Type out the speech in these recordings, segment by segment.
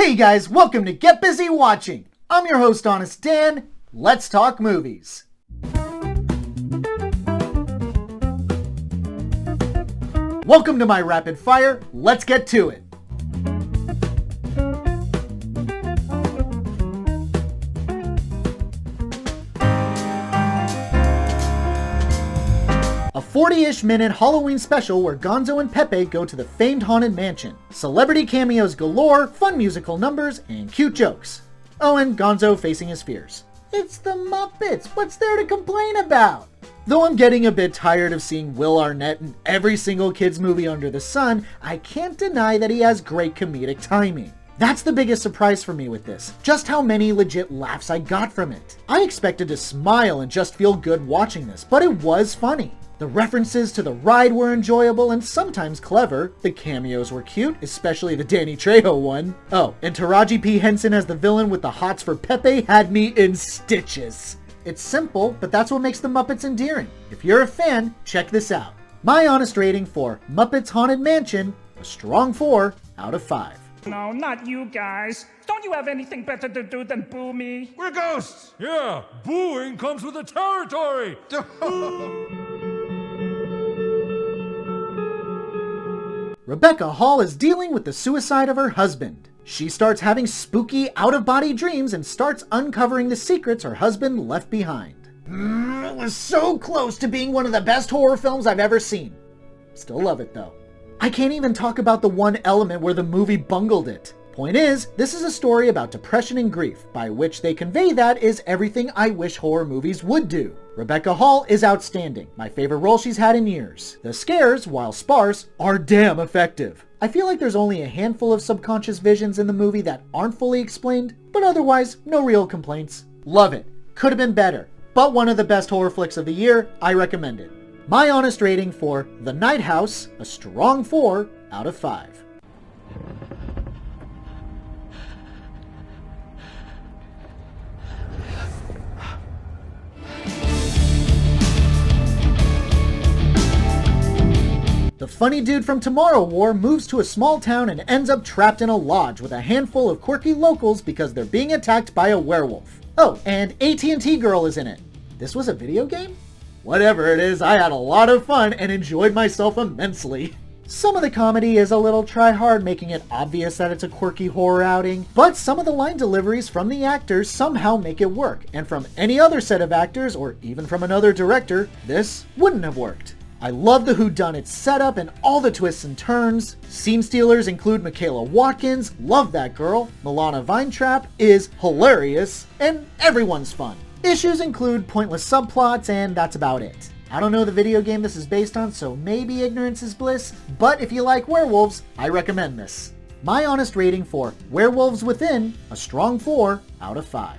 Hey guys, welcome to Get Busy Watching. I'm your host, Honest Dan. Let's talk movies. Welcome to my rapid fire. Let's get to it. A 40-ish minute Halloween special where Gonzo and Pepe go to the famed haunted mansion. Celebrity cameos galore, fun musical numbers, and cute jokes. Oh, and Gonzo facing his fears. It's the Muppets, what's there to complain about? Though I'm getting a bit tired of seeing Will Arnett in every single kid's movie under the sun, I can't deny that he has great comedic timing. That's the biggest surprise for me with this, just how many legit laughs I got from it. I expected to smile and just feel good watching this, but it was funny. The references to the ride were enjoyable and sometimes clever. The cameos were cute, especially the Danny Trejo one. Oh, and Taraji P. Henson as the villain with the hots for Pepe had me in stitches. It's simple, but that's what makes the Muppets endearing. If you're a fan, check this out. My honest rating for Muppets Haunted Mansion, a strong 4 out of 5. No, not you guys. Don't you have anything better to do than boo me? We're ghosts! Yeah, booing comes with the territory! Rebecca Hall is dealing with the suicide of her husband. She starts having spooky, out-of-body dreams and starts uncovering the secrets her husband left behind. It was so close to being one of the best horror films I've ever seen. Still love it though. I can't even talk about the one element where the movie bungled it. Point is, this is a story about depression and grief, by which they convey that is everything I wish horror movies would do. Rebecca Hall is outstanding, my favorite role she's had in years. The scares, while sparse, are damn effective. I feel like there's only a handful of subconscious visions in the movie that aren't fully explained, but otherwise, no real complaints. Love it. Could have been better, but one of the best horror flicks of the year, I recommend it. My honest rating for The Night House, a strong 4 out of 5. The funny dude from Tomorrow War moves to a small town and ends up trapped in a lodge with a handful of quirky locals because they're being attacked by a werewolf. Oh, and AT&T Girl is in it. This was a video game? Whatever it is, I had a lot of fun and enjoyed myself immensely. Some of the comedy is a little try-hard, making it obvious that it's a quirky horror outing, but some of the line deliveries from the actors somehow make it work, and from any other set of actors, or even from another director, this wouldn't have worked. I love the whodunit setup and all the twists and turns. Scene stealers include Michaela Watkins, love that girl. Milana Weintraub is hilarious, and everyone's fun. Issues include pointless subplots, and that's about it. I don't know the video game this is based on, so maybe ignorance is bliss, but if you like werewolves, I recommend this. My honest rating for Werewolves Within, a strong 4 out of 5.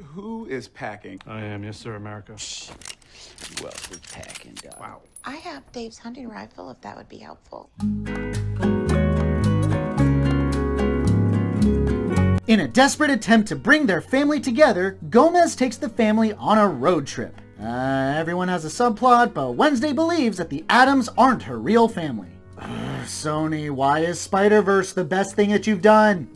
Who is packing? I am, yes sir, America. Who else is packing, dog? Wow. I have Dave's hunting rifle if that would be helpful. In a desperate attempt to bring their family together, Gomez takes the family on a road trip. Everyone has a subplot, but Wednesday believes that the Addams aren't her real family. Sony, why is Spider-Verse the best thing that you've done?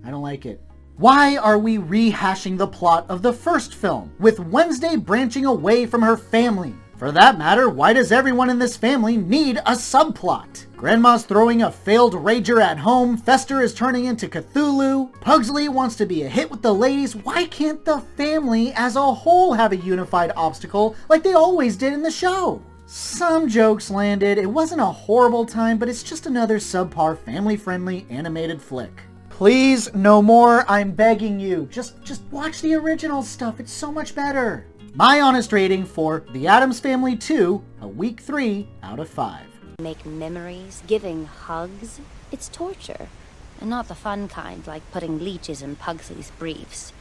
I don't like it. Why are we rehashing the plot of the first film, with Wednesday branching away from her family? For that matter, why does everyone in this family need a subplot? Grandma's throwing a failed rager at home, Fester is turning into Cthulhu, Pugsley wants to be a hit with the ladies. Why can't the family as a whole have a unified obstacle like they always did in the show? Some jokes landed, it wasn't a horrible time, but it's just another subpar family-friendly animated flick. Please, no more, I'm begging you. Just watch the original stuff, it's so much better. My honest rating for The Addams Family 2, a weak 3 out of 5. Make memories, giving hugs. It's torture, and not the fun kind like putting leeches in Pugsley's briefs.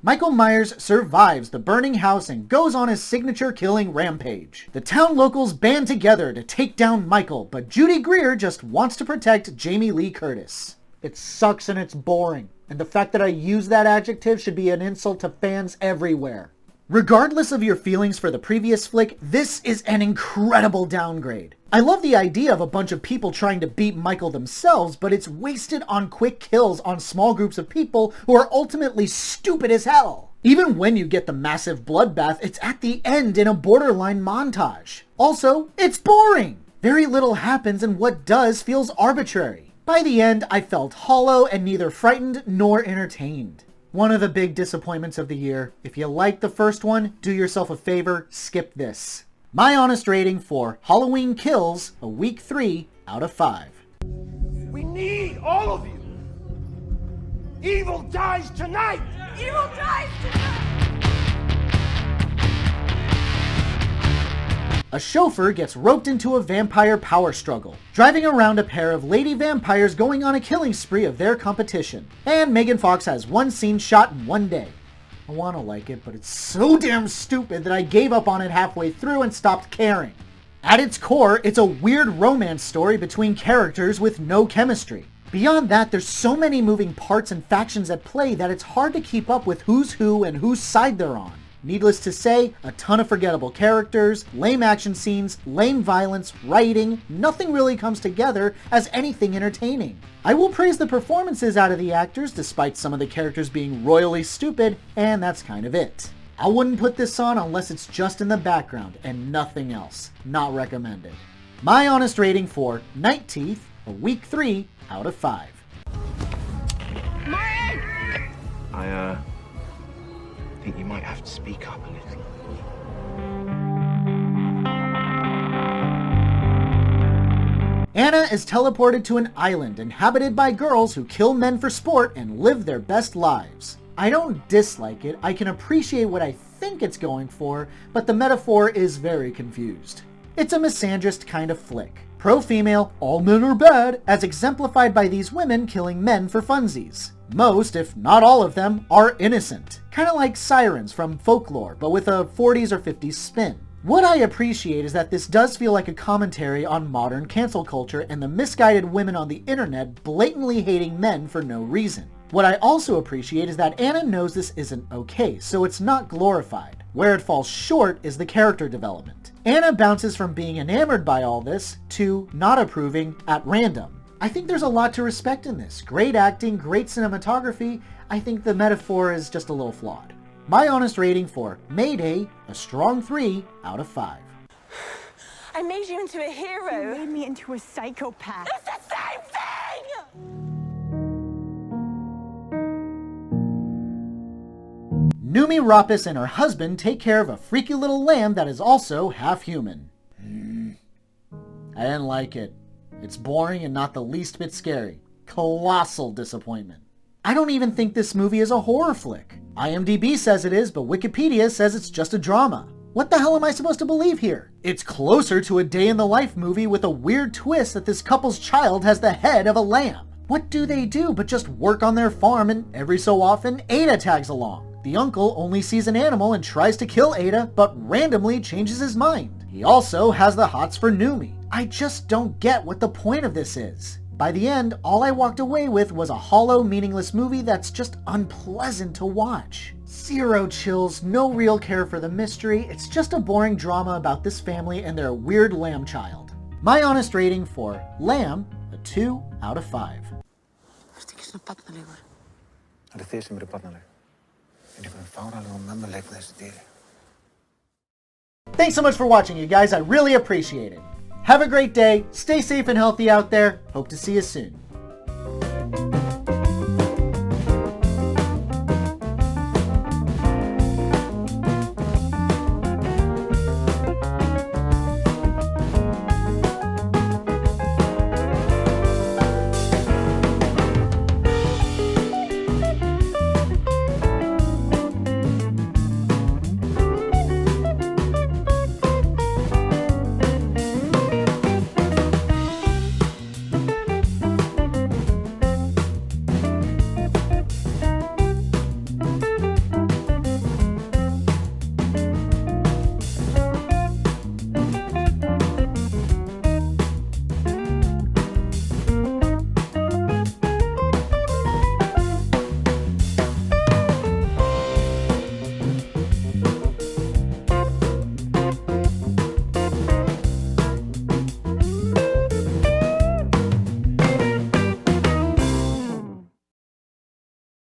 Michael Myers survives the burning house and goes on his signature killing rampage. The town locals band together to take down Michael, but Judy Greer just wants to protect Jamie Lee Curtis. It sucks and it's boring. And the fact that I use that adjective should be an insult to fans everywhere. Regardless of your feelings for the previous flick, this is an incredible downgrade. I love the idea of a bunch of people trying to beat Michael themselves, but it's wasted on quick kills on small groups of people who are ultimately stupid as hell. Even when you get the massive bloodbath, it's at the end in a borderline montage. Also, it's boring! Very little happens and what does feels arbitrary. By the end, I felt hollow and neither frightened nor entertained. One of the big disappointments of the year. If you liked the first one, do yourself a favor, skip this. My honest rating for Halloween Kills, a week 3 out of 5. We need all of you. Evil dies tonight. Evil dies tonight. A chauffeur gets roped into a vampire power struggle, driving around a pair of lady vampires going on a killing spree of their competition. And Megan Fox has one scene shot in one day. I want to like it, but it's so damn stupid that I gave up on it halfway through and stopped caring. At its core, it's a weird romance story between characters with no chemistry. Beyond that, there's so many moving parts and factions at play that it's hard to keep up with who's who and whose side they're on. Needless to say, a ton of forgettable characters, lame action scenes, lame violence, writing, nothing really comes together as anything entertaining. I will praise the performances out of the actors despite some of the characters being royally stupid, and that's kind of it. I wouldn't put this on unless it's just in the background and nothing else. Not recommended. My honest rating for Night Teeth, a week 3 out of 5. I think you might have to speak up a little. Anna is teleported to an island inhabited by girls who kill men for sport and live their best lives. I don't dislike it, I can appreciate what I think it's going for, but the metaphor is very confused. It's a misandrist kind of flick. Pro-female, all men are bad, as exemplified by these women killing men for funsies. Most, if not all of them, are innocent. Kinda like sirens from folklore, but with a 40s or 50s spin. What I appreciate is that this does feel like a commentary on modern cancel culture and the misguided women on the internet blatantly hating men for no reason. What I also appreciate is that Anna knows this isn't okay, so it's not glorified. Where it falls short is the character development. Anna bounces from being enamored by all this to not approving at random. I think there's a lot to respect in this. Great acting, great cinematography. I think the metaphor is just a little flawed. My honest rating for Mayday, a strong 3 out of 5. I made you into a hero. You made me into a psychopath. It's the same thing! Numi Rapis and her husband take care of a freaky little lamb that is also half human. I didn't like it. It's boring and not the least bit scary. Colossal disappointment. I don't even think this movie is a horror flick. IMDb says it is, but Wikipedia says it's just a drama. What the hell am I supposed to believe here? It's closer to a day in the life movie with a weird twist that this couple's child has the head of a lamb. What do they do but just work on their farm and every so often Ada tags along? The uncle only sees an animal and tries to kill Ada, but randomly changes his mind. He also has the hots for Numi. I just don't get what the point of this is. By the end, all I walked away with was a hollow, meaningless movie that's just unpleasant to watch. Zero chills, no real care for the mystery, it's just a boring drama about this family and their weird lamb child. My honest rating for Lamb, a 2 out of 5. Thanks so much for watching, you guys. I really appreciate it. Have a great day. Stay safe and healthy out there. Hope to see you soon.